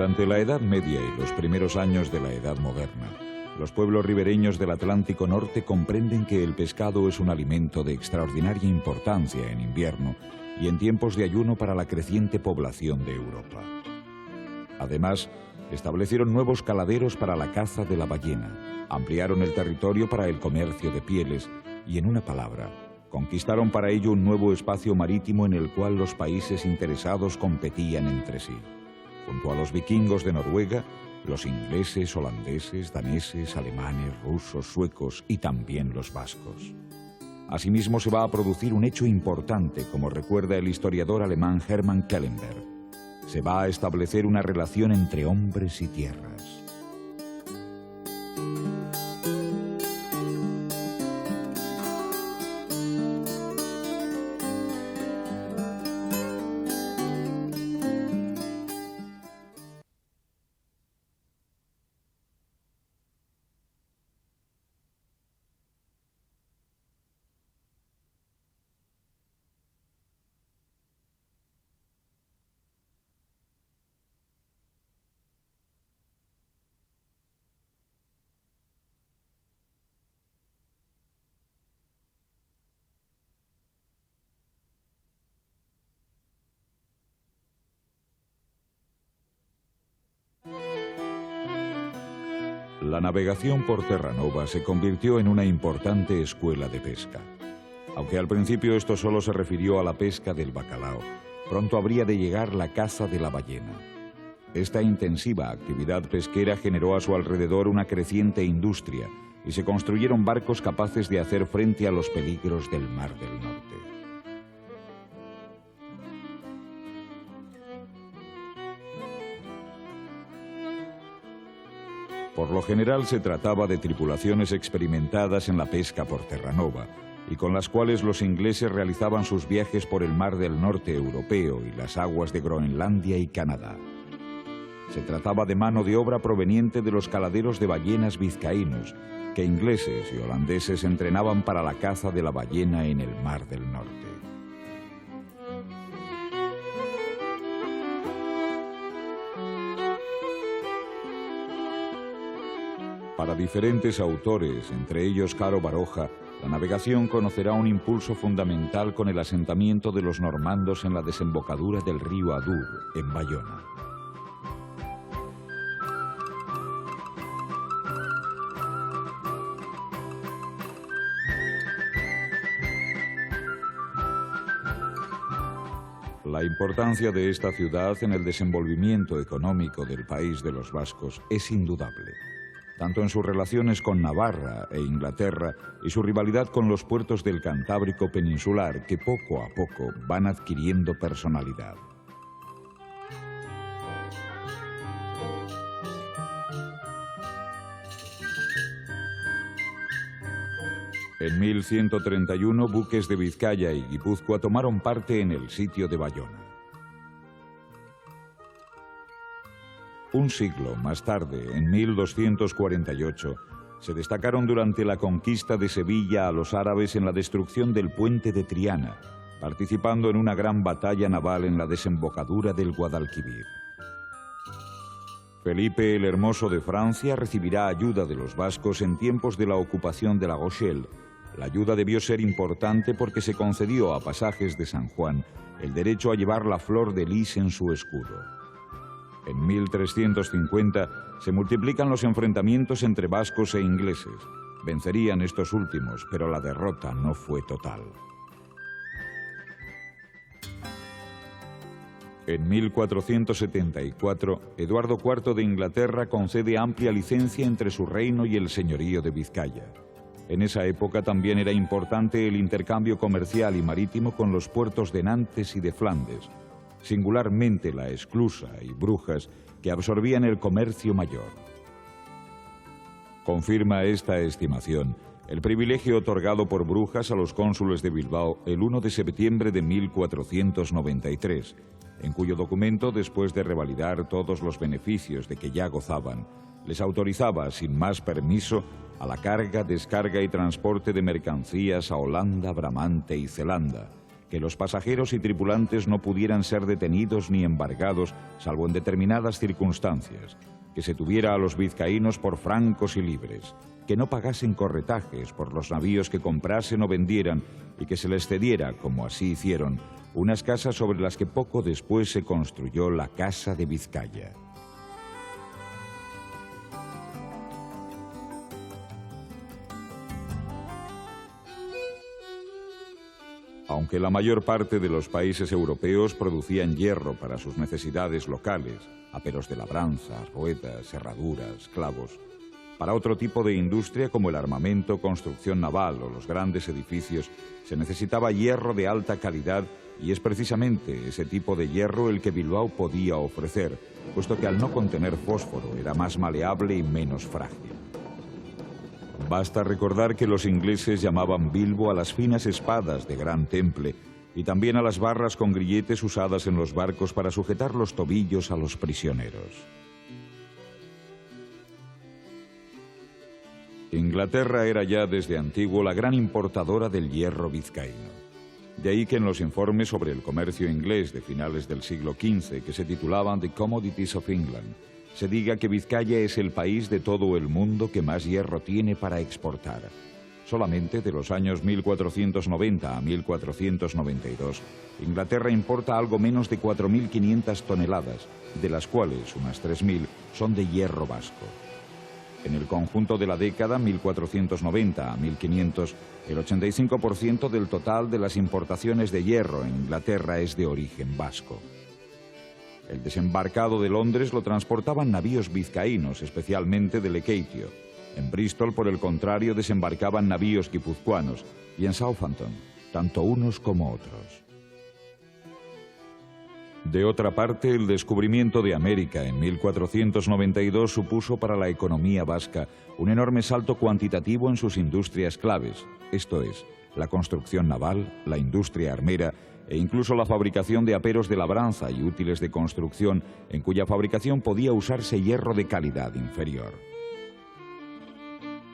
Durante la Edad Media y los primeros años de la Edad Moderna, los pueblos ribereños del Atlántico Norte comprenden que el pescado es un alimento de extraordinaria importancia en invierno y en tiempos de ayuno para la creciente población de Europa. Además, establecieron nuevos caladeros para la caza de la ballena, ampliaron el territorio para el comercio de pieles y, en una palabra, conquistaron para ello un nuevo espacio marítimo en el cual los países interesados competían entre sí. Junto a los vikingos de Noruega, los ingleses, holandeses, daneses, alemanes, rusos, suecos y también los vascos. Asimismo, se va a producir un hecho importante, como recuerda el historiador alemán Hermann Kellenberg. Se va a establecer una relación entre hombres y tierras. La navegación por Terranova se convirtió en una importante escuela de pesca. Aunque al principio esto solo se refirió a la pesca del bacalao, pronto habría de llegar la caza de la ballena. Esta intensiva actividad pesquera generó a su alrededor una creciente industria y se construyeron barcos capaces de hacer frente a los peligros del Mar del Norte. Por lo general se trataba de tripulaciones experimentadas en la pesca por Terranova y con las cuales los ingleses realizaban sus viajes por el Mar del Norte europeo y las aguas de Groenlandia y Canadá. Se trataba de mano de obra proveniente de los caladeros de ballenas vizcaínos, que ingleses y holandeses entrenaban para la caza de la ballena en el Mar del Norte. Para diferentes autores, entre ellos Caro Baroja, la navegación conocerá un impulso fundamental con el asentamiento de los normandos en la desembocadura del río Adour, en Bayona. La importancia de esta ciudad en el desenvolvimiento económico del país de los vascos es indudable, tanto en sus relaciones con Navarra e Inglaterra y su rivalidad con los puertos del Cantábrico peninsular, que poco a poco van adquiriendo personalidad. En 1131, buques de Vizcaya y Guipúzcoa tomaron parte en el sitio de Bayona. Un siglo más tarde, en 1248, se destacaron durante la conquista de Sevilla a los árabes en la destrucción del puente de Triana, participando en una gran batalla naval en la desembocadura del Guadalquivir. Felipe el Hermoso de Francia recibirá ayuda de los vascos en tiempos de la ocupación de La Rochelle. La ayuda debió ser importante porque se concedió a Pasajes de San Juan el derecho a llevar la flor de lis en su escudo. En 1350 se multiplican los enfrentamientos entre vascos e ingleses. Vencerían estos últimos, pero la derrota no fue total. En 1474, Eduardo IV de Inglaterra concede amplia licencia entre su reino y el señorío de Vizcaya. En esa época también era importante el intercambio comercial y marítimo con los puertos de Nantes y de Flandes, singularmente la Esclusa y Brujas, que absorbían el comercio mayor. Confirma esta estimación el privilegio otorgado por Brujas a los cónsules de Bilbao el 1 de septiembre de 1493, en cuyo documento, después de revalidar todos los beneficios de que ya gozaban, les autorizaba, sin más permiso, a la carga, descarga y transporte de mercancías a Holanda, Bramante y Zelanda, que los pasajeros y tripulantes no pudieran ser detenidos ni embargados, salvo en determinadas circunstancias, que se tuviera a los vizcaínos por francos y libres, que no pagasen corretajes por los navíos que comprasen o vendieran y que se les cediera, como así hicieron, unas casas sobre las que poco después se construyó la Casa de Vizcaya. Aunque la mayor parte de los países europeos producían hierro para sus necesidades locales, aperos de labranza, ruedas, herraduras, clavos, para otro tipo de industria como el armamento, construcción naval o los grandes edificios, se necesitaba hierro de alta calidad y es precisamente ese tipo de hierro el que Bilbao podía ofrecer, puesto que al no contener fósforo era más maleable y menos frágil. Basta recordar que los ingleses llamaban Bilbo a las finas espadas de gran temple y también a las barras con grilletes usadas en los barcos para sujetar los tobillos a los prisioneros. Inglaterra era ya desde antiguo la gran importadora del hierro vizcaíno. De ahí que en los informes sobre el comercio inglés de finales del siglo XV, que se titulaban The Commodities of England, se diga que Vizcaya es el país de todo el mundo que más hierro tiene para exportar. Solamente de los años 1490 a 1492, Inglaterra importa algo menos de 4.500 toneladas, de las cuales unas 3.000 son de hierro vasco. En el conjunto de la década 1490 a 1500, el 85% del total de las importaciones de hierro en Inglaterra es de origen vasco. El desembarcado de Londres lo transportaban navíos vizcaínos, especialmente de Lekeitio. En Bristol, por el contrario, desembarcaban navíos guipuzcoanos, y en Southampton, tanto unos como otros. De otra parte, el descubrimiento de América en 1492 supuso para la economía vasca un enorme salto cuantitativo en sus industrias claves, esto es, la construcción naval, la industria armera e incluso la fabricación de aperos de labranza y útiles de construcción, en cuya fabricación podía usarse hierro de calidad inferior.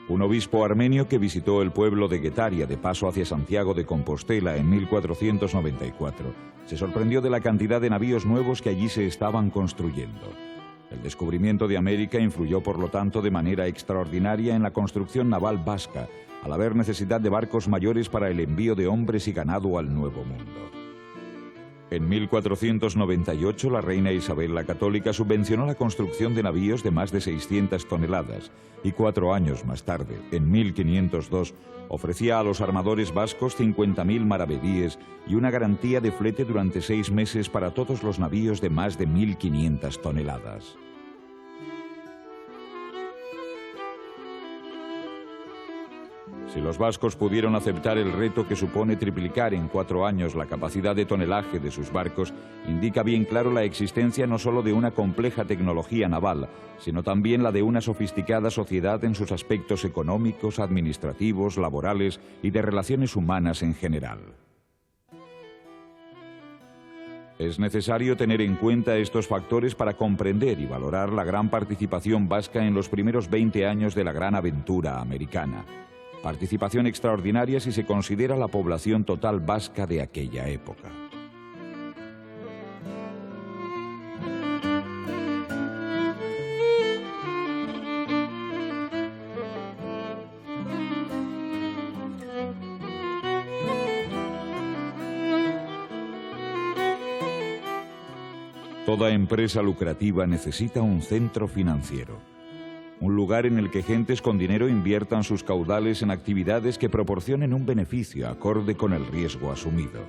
Un obispo armenio que visitó el pueblo de Guetaria de paso hacia Santiago de Compostela en 1494 se sorprendió de la cantidad de navíos nuevos que allí se estaban construyendo. El descubrimiento de América influyó, por lo tanto, de manera extraordinaria en la construcción naval vasca, al haber necesidad de barcos mayores para el envío de hombres y ganado al Nuevo Mundo. En 1498, la reina Isabel la Católica subvencionó la construcción de navíos de más de 600 toneladas y 4 años más tarde, en 1502, ofrecía a los armadores vascos 50.000 maravedíes y una garantía de flete durante 6 meses para todos los navíos de más de 1.500 toneladas. Si los vascos pudieron aceptar el reto que supone triplicar en 4 años la capacidad de tonelaje de sus barcos, indica bien claro la existencia no solo de una compleja tecnología naval, sino también la de una sofisticada sociedad en sus aspectos económicos, administrativos, laborales y de relaciones humanas en general. Es necesario tener en cuenta estos factores para comprender y valorar la gran participación vasca en los primeros 20 años de la gran aventura americana. Participación extraordinaria si se considera la población total vasca de aquella época. Toda empresa lucrativa necesita un centro financiero. un lugar en el que gentes con dinero inviertan sus caudales en actividades que proporcionen un beneficio acorde con el riesgo asumido.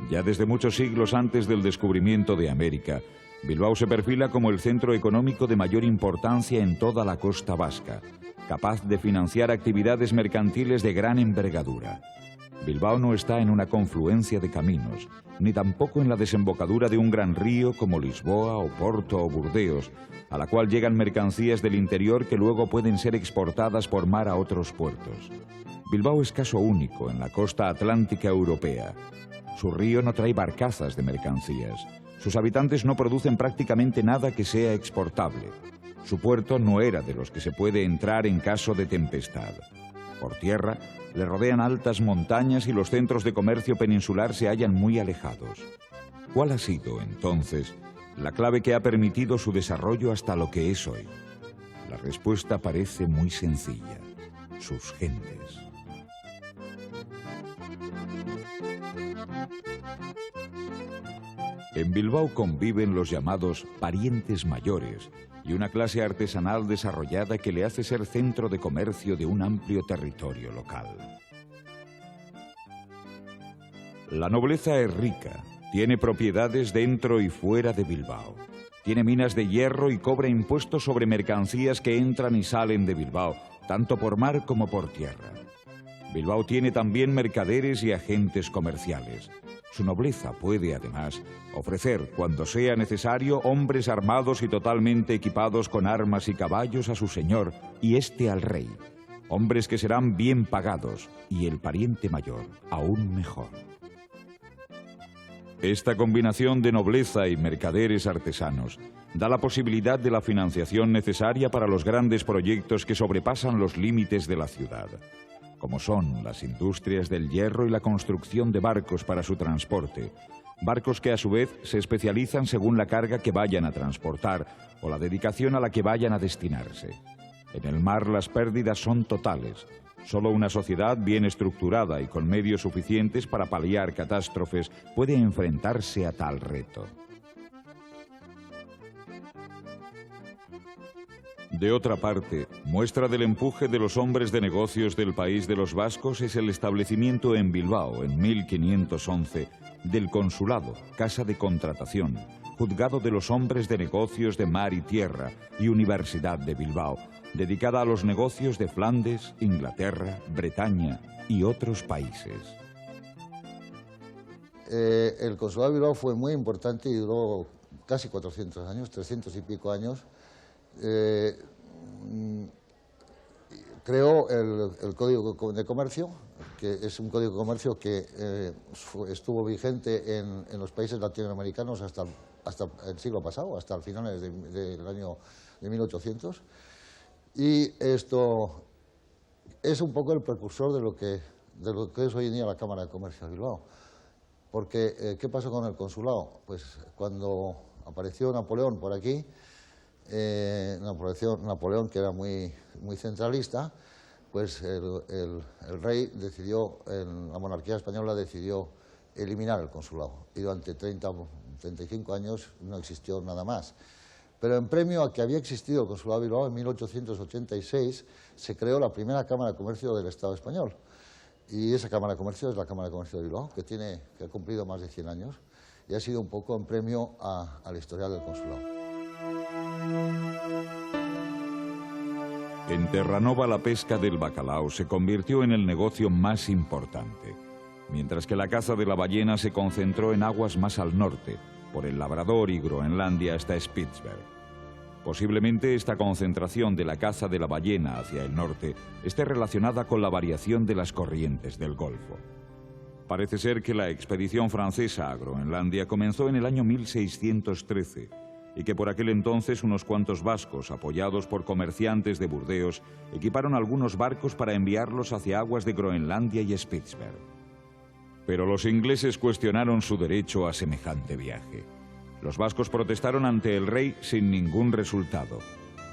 Ya desde muchos siglos antes del descubrimiento de América, Bilbao se perfila como el centro económico de mayor importancia en toda la costa vasca, capaz de financiar actividades mercantiles de gran envergadura. Bilbao no está en una confluencia de caminos, ni tampoco en la desembocadura de un gran río como Lisboa, Oporto o Burdeos, a la cual llegan mercancías del interior que luego pueden ser exportadas por mar a otros puertos. Bilbao es caso único en la costa atlántica europea. Su río no trae barcazas de mercancías. Sus habitantes no producen prácticamente nada que sea exportable. Su puerto no era de los que se puede entrar en caso de tempestad. Por tierra, le rodean altas montañas y los centros de comercio peninsular se hallan muy alejados. ¿Cuál ha sido, entonces, la clave que ha permitido su desarrollo hasta lo que es hoy? La respuesta parece muy sencilla: sus gentes. En Bilbao conviven los llamados parientes mayores y una clase artesanal desarrollada que le hace ser centro de comercio de un amplio territorio local. La nobleza es rica, tiene propiedades dentro y fuera de Bilbao. Tiene minas de hierro y cobra impuestos sobre mercancías que entran y salen de Bilbao, tanto por mar como por tierra. Bilbao tiene también mercaderes y agentes comerciales. Su nobleza puede, además, ofrecer, cuando sea necesario, hombres armados y totalmente equipados con armas y caballos a su señor, y éste al rey. Hombres que serán bien pagados, y el pariente mayor aún mejor. Esta combinación de nobleza y mercaderes artesanos da la posibilidad de la financiación necesaria para los grandes proyectos que sobrepasan los límites de la ciudad, como son las industrias del hierro y la construcción de barcos para su transporte, barcos que a su vez se especializan según la carga que vayan a transportar o la dedicación a la que vayan a destinarse. En el mar las pérdidas son totales. Solo una sociedad bien estructurada y con medios suficientes para paliar catástrofes puede enfrentarse a tal reto. De otra parte, muestra del empuje de los hombres de negocios del país de los vascos es el establecimiento en Bilbao, en 1511, del Consulado, Casa de Contratación, Juzgado de los Hombres de Negocios de Mar y Tierra y Universidad de Bilbao, dedicada a los negocios de Flandes, Inglaterra, Bretaña y otros países. El Consulado de Bilbao fue muy importante y duró casi 400 años, 300 y pico años. Creó el Código de Comercio, que es un código de comercio que estuvo vigente en los países latinoamericanos hasta el siglo pasado, hasta el finales del año de 1800. Y esto es un poco el precursor de lo que es hoy en día la Cámara de Comercio de Bilbao. Porque, ¿qué pasó con el consulado? Pues cuando apareció Napoleón por aquí, Napoleón, que era muy centralista, pues el rey decidió, la monarquía española decidió eliminar el consulado. Y durante 35 años no existió nada más. Pero en premio a que había existido el Consulado de Bilbao, en 1886 se creó la primera Cámara de Comercio del Estado español. Y esa Cámara de Comercio es la Cámara de Comercio de Bilbao, que ha cumplido más de 100 años y ha sido un poco en premio a la historia del consulado. En Terranova la pesca del bacalao se convirtió en el negocio más importante, mientras que la caza de la ballena se concentró en aguas más al norte, por el Labrador y Groenlandia hasta Spitsberg. Posiblemente esta concentración de la caza de la ballena hacia el norte esté relacionada con la variación de las corrientes del Golfo. Parece ser que la expedición francesa a Groenlandia comenzó en el año 1613 y que por aquel entonces unos cuantos vascos, apoyados por comerciantes de Burdeos, equiparon algunos barcos para enviarlos hacia aguas de Groenlandia y Spitsberg. Pero los ingleses cuestionaron su derecho a semejante viaje. Los vascos protestaron ante el rey sin ningún resultado.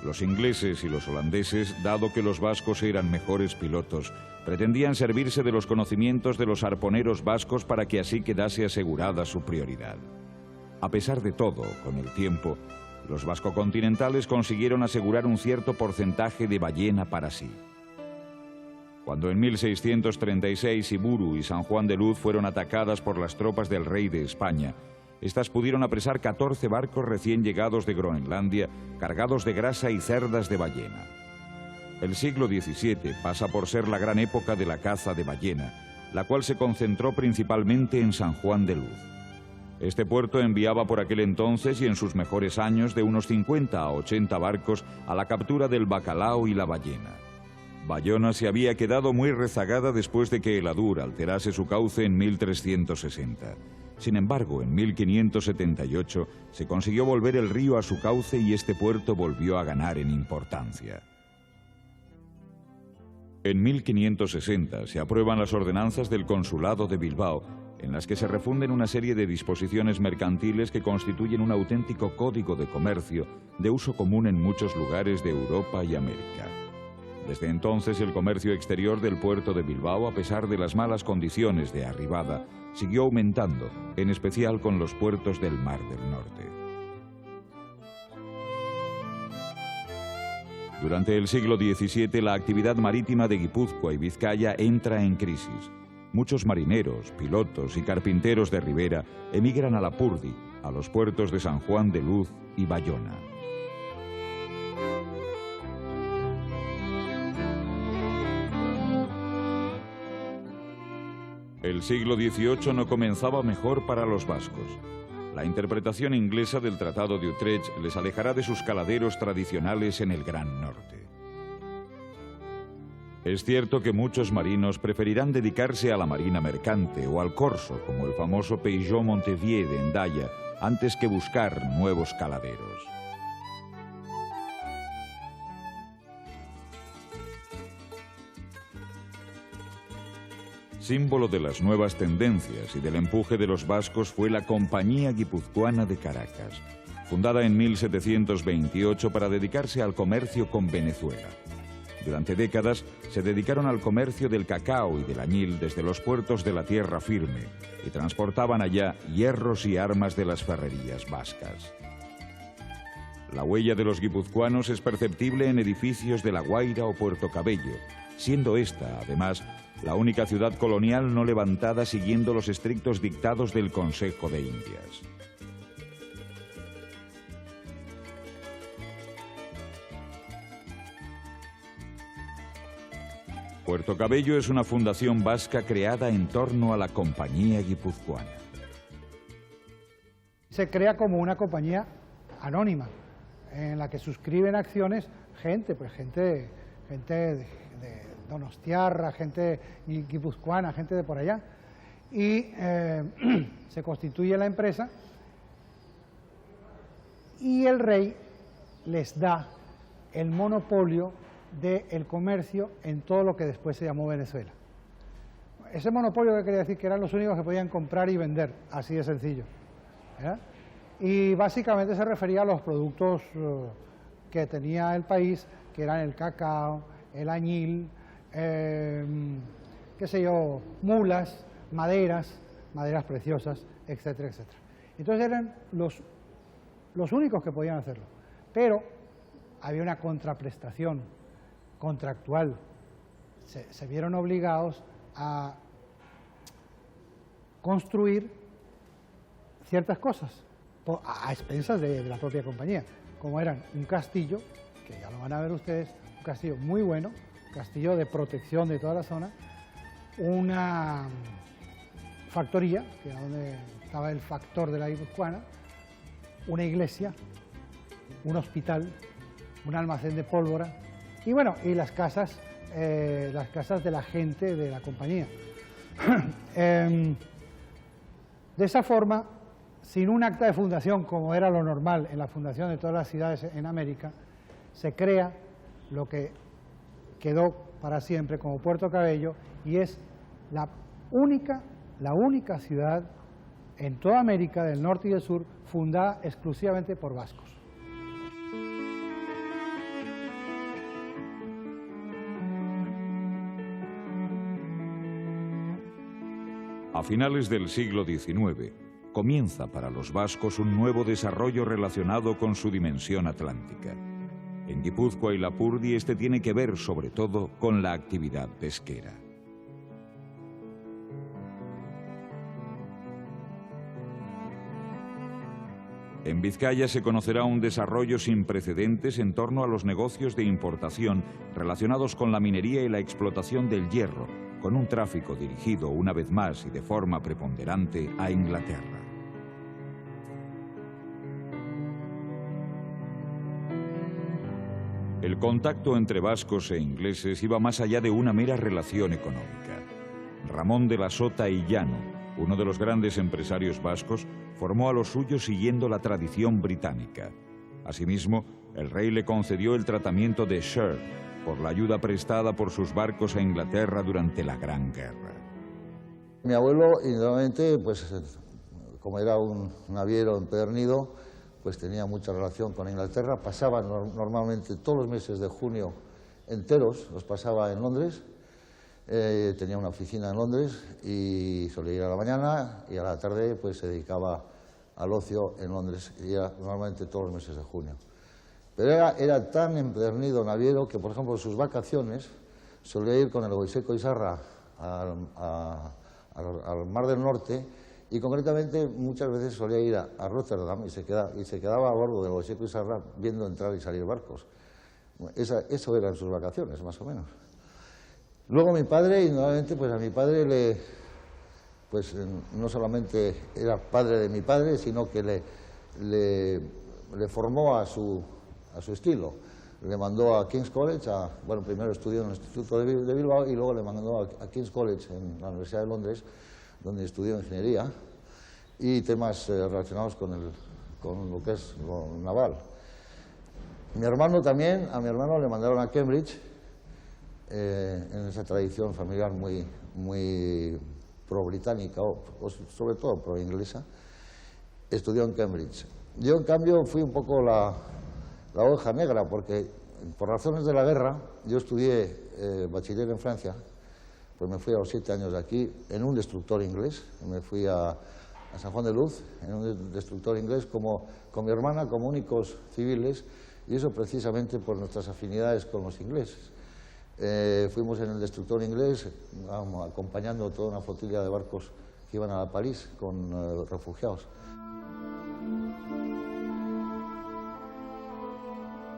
Los ingleses y los holandeses, dado que los vascos eran mejores pilotos, pretendían servirse de los conocimientos de los arponeros vascos para que así quedase asegurada su prioridad. A pesar de todo, con el tiempo, Los vascocontinentales consiguieron asegurar un cierto porcentaje de ballena para sí. Cuando en 1636 Iburu y San Juan de Luz fueron atacadas por las tropas del rey de España, estas pudieron apresar 14 barcos recién llegados de Groenlandia, cargados de grasa y cerdas de ballena. El siglo XVII pasa por ser la gran época de la caza de ballena, la cual se concentró principalmente en San Juan de Luz. Este puerto enviaba por aquel entonces y en sus mejores años de unos 50 a 80 barcos a la captura del bacalao y la ballena. Bayona se había quedado muy rezagada después de que el Adur alterase su cauce en 1360. Sin embargo, en 1578 se consiguió volver el río a su cauce y este puerto volvió a ganar en importancia. En 1560 se aprueban las ordenanzas del Consulado de Bilbao, en las que se refunden una serie de disposiciones mercantiles que constituyen un auténtico código de comercio de uso común en muchos lugares de Europa y América. Desde entonces el comercio exterior del puerto de Bilbao, a pesar de las malas condiciones de arribada, siguió aumentando, en especial con los puertos del Mar del Norte. Durante el siglo XVII la actividad marítima de Guipúzcoa y Vizcaya entra en crisis. Muchos marineros, pilotos y carpinteros de ribera emigran a Lapurdi, a los puertos de San Juan de Luz y Bayona. El siglo XVIII no comenzaba mejor para los vascos. La interpretación inglesa del Tratado de Utrecht les alejará de sus caladeros tradicionales en el Gran Norte. Es cierto que muchos marinos preferirán dedicarse a la marina mercante o al corso, como el famoso Peugeot Montevier de Hendaya, antes que buscar nuevos caladeros. Símbolo de las nuevas tendencias y del empuje de los vascos fue la Compañía Guipuzcoana de Caracas, fundada en 1728 para dedicarse al comercio con Venezuela. Durante décadas se dedicaron al comercio del cacao y del añil desde los puertos de la tierra firme y transportaban allá hierros y armas de las ferrerías vascas. La huella de los guipuzcoanos es perceptible en edificios de La Guaira o Puerto Cabello, siendo esta, además, la única ciudad colonial no levantada siguiendo los estrictos dictados del Consejo de Indias. Puerto Cabello es una fundación vasca creada en torno a la Compañía Guipuzcoana. Se crea como una compañía anónima, en la que suscriben acciones gente de Donostiarra, gente guipuzcoana, gente de por allá, y se constituye la empresa y el rey les da el monopolio del comercio en todo lo que después se llamó Venezuela. Ese monopolio que quería decir que eran los únicos que podían comprar y vender, así de sencillo, ¿verdad? Y básicamente se refería a los productos que tenía el país, que eran el cacao, el añil, qué sé yo, mulas, maderas preciosas, etcétera, etcétera. Entonces eran los únicos que podían hacerlo, pero había una contraprestación contractual. Se vieron obligados a construir ciertas cosas a expensas de la propia compañía, como eran un castillo, que ya lo van a ver ustedes, un castillo muy bueno, castillo de protección de toda la zona, una factoría, que era donde estaba el factor de la guipuzcoana, una iglesia, un hospital, un almacén de pólvora y bueno, y las casas de la gente de la compañía. De esa forma, sin un acta de fundación, como era lo normal en la fundación de todas las ciudades en América, se crea lo que quedó para siempre como Puerto Cabello y es la única ciudad en toda América del Norte y del Sur fundada exclusivamente por vascos. A finales del siglo XIX, comienza para los vascos un nuevo desarrollo relacionado con su dimensión atlántica. En Guipúzcoa y Lapurdi este tiene que ver sobre todo con la actividad pesquera. En Vizcaya se conocerá un desarrollo sin precedentes en torno a los negocios de importación relacionados con la minería y la explotación del hierro, con un tráfico dirigido una vez más y de forma preponderante a Inglaterra. El contacto entre vascos e ingleses iba más allá de una mera relación económica. Ramón de la Sota y Llano, uno de los grandes empresarios vascos, formó a los suyos siguiendo la tradición británica. Asimismo, el rey le concedió el tratamiento de Sir por la ayuda prestada por sus barcos a Inglaterra durante la Gran Guerra. Mi abuelo, indudablemente, pues, como era un naviero empedernido, pues tenía mucha relación con Inglaterra. Pasaba normalmente todos los meses de junio enteros, los pasaba en Londres. Tenía una oficina en Londres y solía ir a la mañana y a la tarde pues se dedicaba al ocio en Londres, y era normalmente todos los meses de junio. Pero era tan empedernido naviero que, por ejemplo, en sus vacaciones solía ir con el Goiseco Izarra al Mar del Norte, y concretamente muchas veces solía ir a Rotterdam y se quedaba a bordo del Goiseco Izarra viendo entrar y salir barcos. Bueno, eso eran sus vacaciones, más o menos. Luego mi padre, indudablemente, pues a mi padre pues no solamente era padre de mi padre, sino que le formó a su estilo. Le mandó a King's College, bueno, primero estudió en el Instituto de Bilbao y luego le mandó a King's College en la Universidad de Londres, donde estudió ingeniería y temas relacionados con lo que es lo naval. Mi hermano también, a mi hermano le mandaron a Cambridge, en esa tradición familiar muy pro-británica, o sobre todo pro-inglesa. Estudió en Cambridge. Yo, en cambio, fui un poco la oveja negra, porque por razones de la guerra, yo estudié bachiller en Francia, pues me fui a los 7 años de aquí en un destructor inglés. Me fui a San Juan de Luz en un destructor inglés con mi hermana como únicos civiles, y eso precisamente por nuestras afinidades con los ingleses. Fuimos en el destructor inglés acompañando toda una flotilla de barcos que iban a París con refugiados.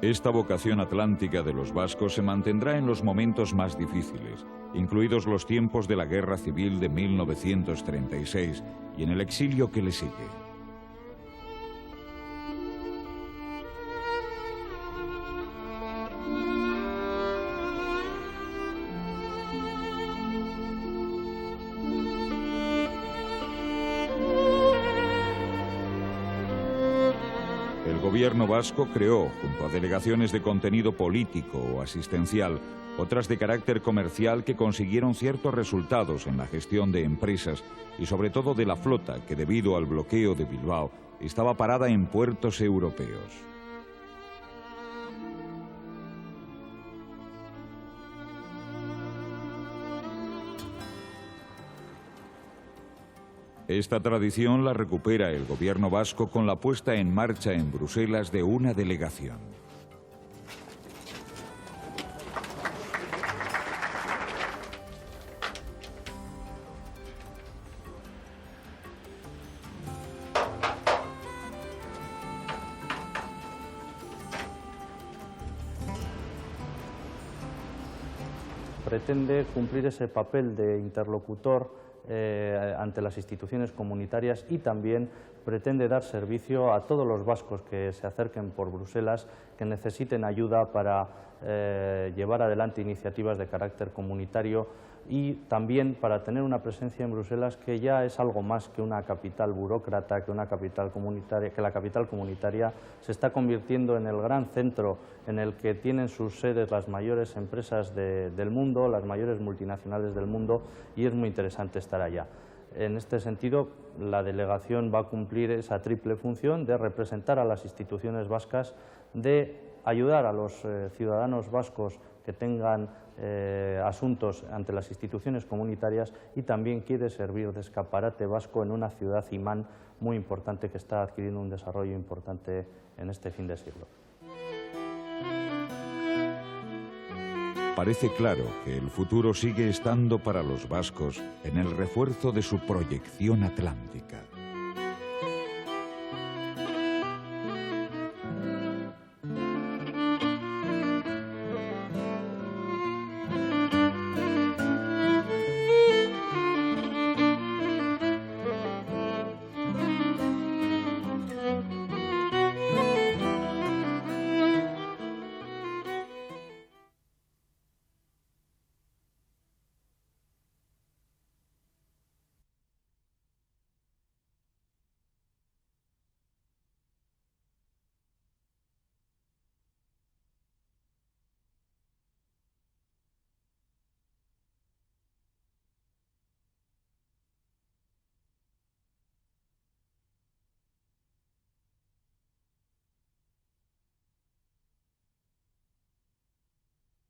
Esta vocación atlántica de los vascos se mantendrá en los momentos más difíciles, incluidos los tiempos de la Guerra Civil de 1936 y en el exilio que le sigue. El gobierno vasco creó, junto a delegaciones de contenido político o asistencial, otras de carácter comercial que consiguieron ciertos resultados en la gestión de empresas y sobre todo de la flota que, debido al bloqueo de Bilbao, estaba parada en puertos europeos. Esta tradición la recupera el gobierno vasco con la puesta en marcha en Bruselas de una delegación. Pretende cumplir ese papel de interlocutor ante las instituciones comunitarias y también pretende dar servicio a todos los vascos que se acerquen por Bruselas, que necesiten ayuda para llevar adelante iniciativas de carácter comunitario y también para tener una presencia en Bruselas que ya es algo más que una capital burócrata, que una capital comunitaria, que la capital comunitaria se está convirtiendo en el gran centro en el que tienen sus sedes las mayores empresas del mundo, las mayores multinacionales del mundo, y es muy interesante estar allá. En este sentido, la delegación va a cumplir esa triple función de representar a las instituciones vascas, de ayudar a los ciudadanos vascos que tengan asuntos ante las instituciones comunitarias, y también quiere servir de escaparate vasco en una ciudad imán muy importante que está adquiriendo un desarrollo importante en este fin de siglo. Parece claro que el futuro sigue estando para los vascos en el refuerzo de su proyección atlántica.